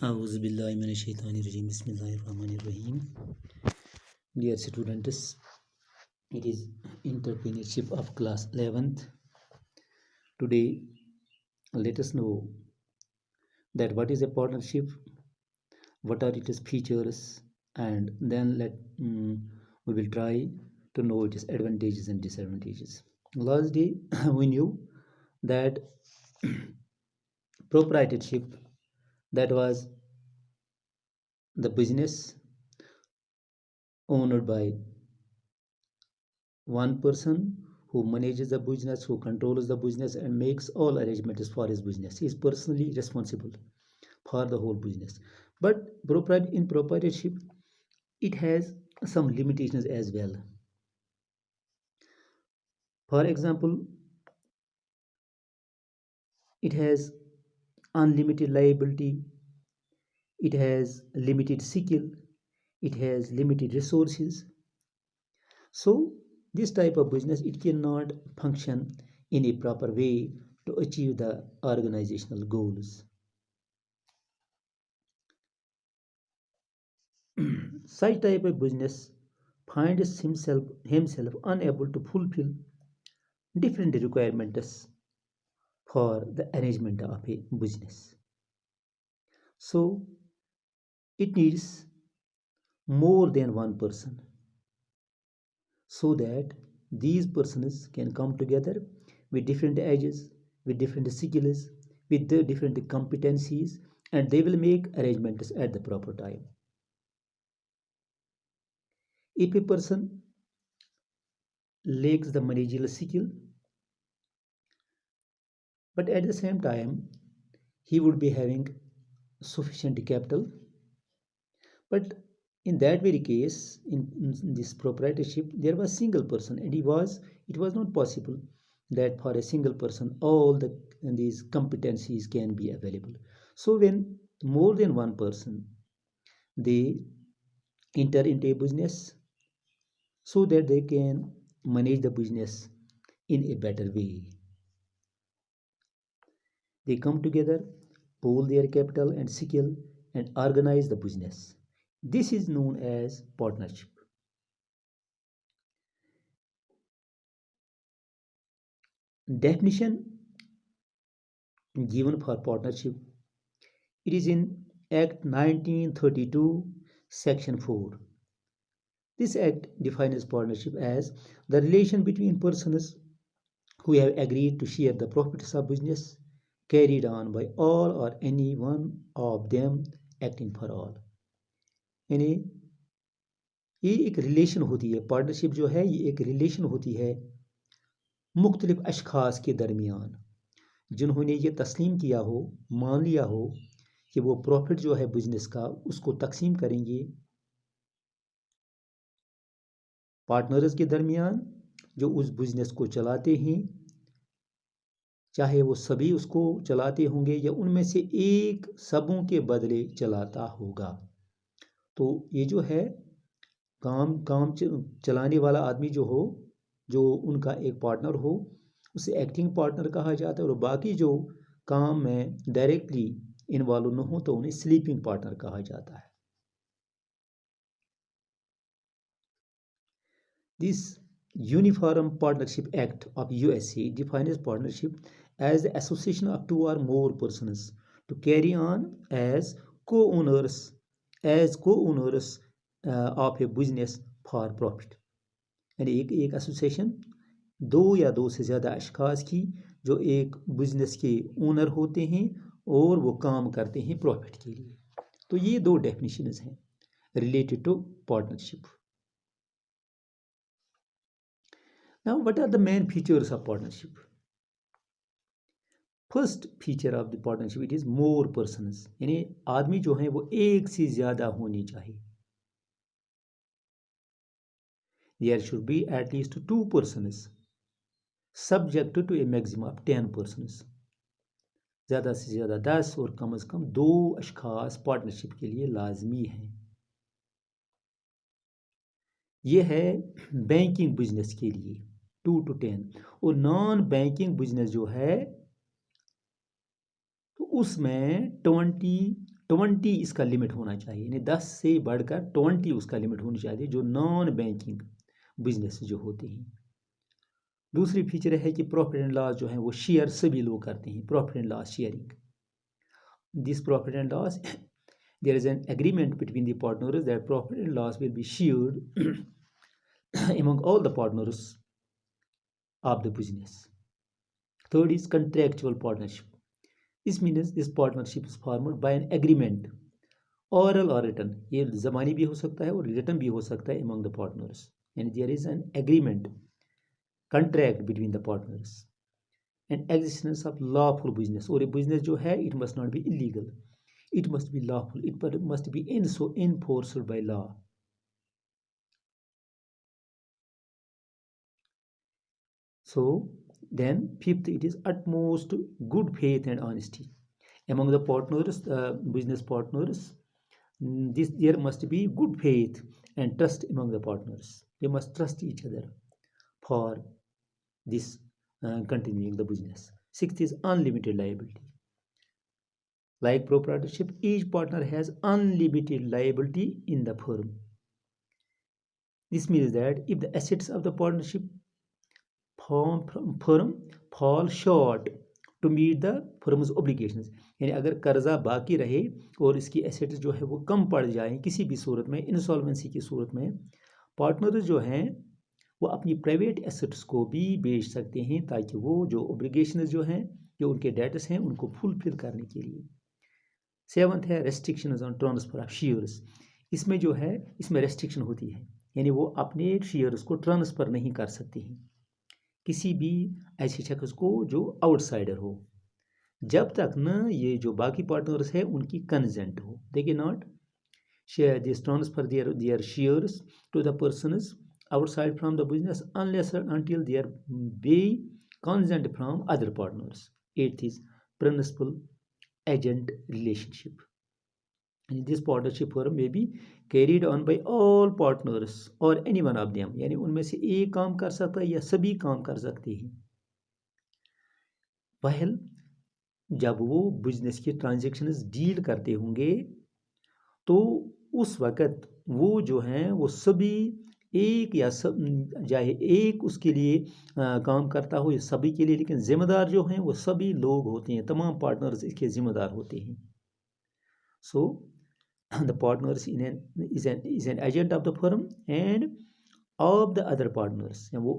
Auzubillahiminash-shaytanir-rajim. Bismillahir-rahmanir-rahim. Dear students, it is entrepreneurship of class 11th. Today, let us know that what is a partnership, what are its features, and then we will try to know its advantages and disadvantages. Last day, we knew that proprietorship, that was the business owned by one person who manages the business, who controls the business, and makes all arrangements for his business. He is personally responsible for the whole business. But in proprietorship, it has some limitations as well. For example, it has unlimited liability, it has limited skill, it has limited resources. So this type of business, it cannot function in a proper way to achieve the organizational goals. Such type of business finds himself unable to fulfill different requirements for the arrangement of a business. So it needs more than one person so that these persons can come together with different ages, with different skills, with the different competencies, and they will make arrangements at the proper time. If a person lacks the managerial skill, but at the same time he would be having sufficient capital, but in that very case, in this proprietorship, there was single person, and it was not possible that for a single person all these competencies can be available. So when more than one person, they enter into a business so that they can manage the business in a better way. They come together, pool their capital and skill, and organize the business. This is known as partnership. Definition given for partnership, it is in Act 1932, Section 4. This act defines partnership as the relation between persons who have agreed to share the profits of business carried on by all or any one of them acting for all. यानी ये एक relation होती है, partnership जो है ये एक relation होती है मुख्तलिफ अशखास के दरमियान जिन्होंने ये तस्लीम किया हो, मान लिया हो कि वो प्रॉफिट जो है बिजनेस का उसको तकसीम करेंगे पार्टनर्स के दरमियान जो उस बिजनेस को चलाते हैं, चाहे वो सभी उसको चलाते होंगे या उनमें से एक सबों के बदले चलाता होगा। तो ये जो है काम चलाने वाला आदमी जो हो, जो उनका एक पार्टनर हो, उसे एक्टिंग पार्टनर कहा जाता है, और बाकी जो काम में डायरेक्टली इन्वॉल्व न हो तो उन्हें स्लीपिंग पार्टनर कहा जाता है। This Uniform Partnership Act of USA defines partnership as the association of two or more persons to carry on as co-owners of a business for profit. यानी एक एसोसिएशन दो या दो से ज़्यादा अशखास की जो एक बिजनेस के ओनर होते हैं और वो काम करते हैं प्रॉफिट के लिए। तो ये दो डेफिनेशंस हैं related to partnership. Now, what are the main features of partnership? First feature of the partnership, it is more persons. यानी आदमी जो हैं वो एक से ज़्यादा होनी चाहिए। There should be at least 2 persons subject to a maximum of 10 persons. ज़्यादा से ज़्यादा 10 और कम से कम 2 अशखास पार्टनरशिप के लिए लाजमी हैं। ये है बैंकिंग बिजनेस के लिए 2 to 10, और नॉन बैंकिंग बिजनेस जो है तो उसमें 20 20 इसका लिमिट होना चाहिए, यानी 10 से बढ़कर 20 उसका लिमिट होनी चाहिए जो नॉन बैंकिंग बिजनेस जो होते हैं। दूसरी फीचर है कि प्रॉफिट एंड लॉस जो है वो शेयर सभी लोग करते हैं, profit and loss sharing. This profit and loss there is an agreement between the partners that profit and loss will be shared among all the partners of the business. Third is contractual partnership. This means this partnership is formed by an agreement, oral or written. ये ज़बानी भी हो सकता है और written भी हो सकता है among the partners. And there is an agreement, contract between the partners. And existence of lawful business. और ये business जो है it must not be illegal. It must be lawful. It must be enforced by law. So then fifth, it is utmost good faith and honesty among the partners, business partners. There must be good faith and trust among the partners. They must trust each other for this continuing the business. Sixth is unlimited liability. Like proprietorship, each partner has unlimited liability in the firm. This means that if the assets of the partnership firm fall short to meet the firm's obligations, यानी अगर कर्जा बाकी रहे और इसकी assets जो है वो कम पड़ जाए किसी भी सूरत में, इंसॉल्वेंसी की सूरत में, पार्टनर जो हैं वो अपनी प्राइवेट एसेट्स को भी बेच सकते हैं ताकि वो जो ओब्लिगेशंस जो हैं, जो उनके डेट्स हैं, उनको फुलफिल करने के लिए। सेवंथ है restrictions on transfer of shares. इसमें जो है इसमें रेस्ट्रिक्शन होती है, यानी वो अपने शेयर्स को ट्रांसफ़र नहीं कर सकते हैं किसी भी ऐसे शख्स को जो आउटसाइडर हो, जब तक न ये जो बाकी पार्टनर्स है उनकी कंसेंट हो। They can not share this transfer their shares to the persons outside from the business unless or until there be consent from other partners. Eighth is principal agent relationship. And this partnership firm may be carried on by all partners or any one of them, यानी उनमें से एक काम कर सकता है या सभी काम कर सकते हैं। पहल जब वो बिजनेस के ट्रांजेक्शन्स डील करते होंगे तो उस वक़्त वो जो हैं वो सभी एक या सब चाहे एक उसके लिए काम करता हो या सभी के लिए, लेकिन ज़िम्मेदार जो हैं वो सभी लोग होते हैं, तमाम पार्टनर्स इसके ज़िम्मेदार होते हैं। सो the partners is an agent of the firm and of the other partners, या वो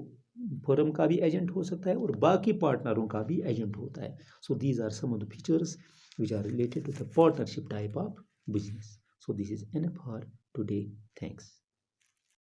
फर्म का भी एजेंट हो सकता है और बाकी पार्टनरों का भी एजेंट होता है। So these are some of the features which are related to the partnership type of business. So this is enough for today. Thanks.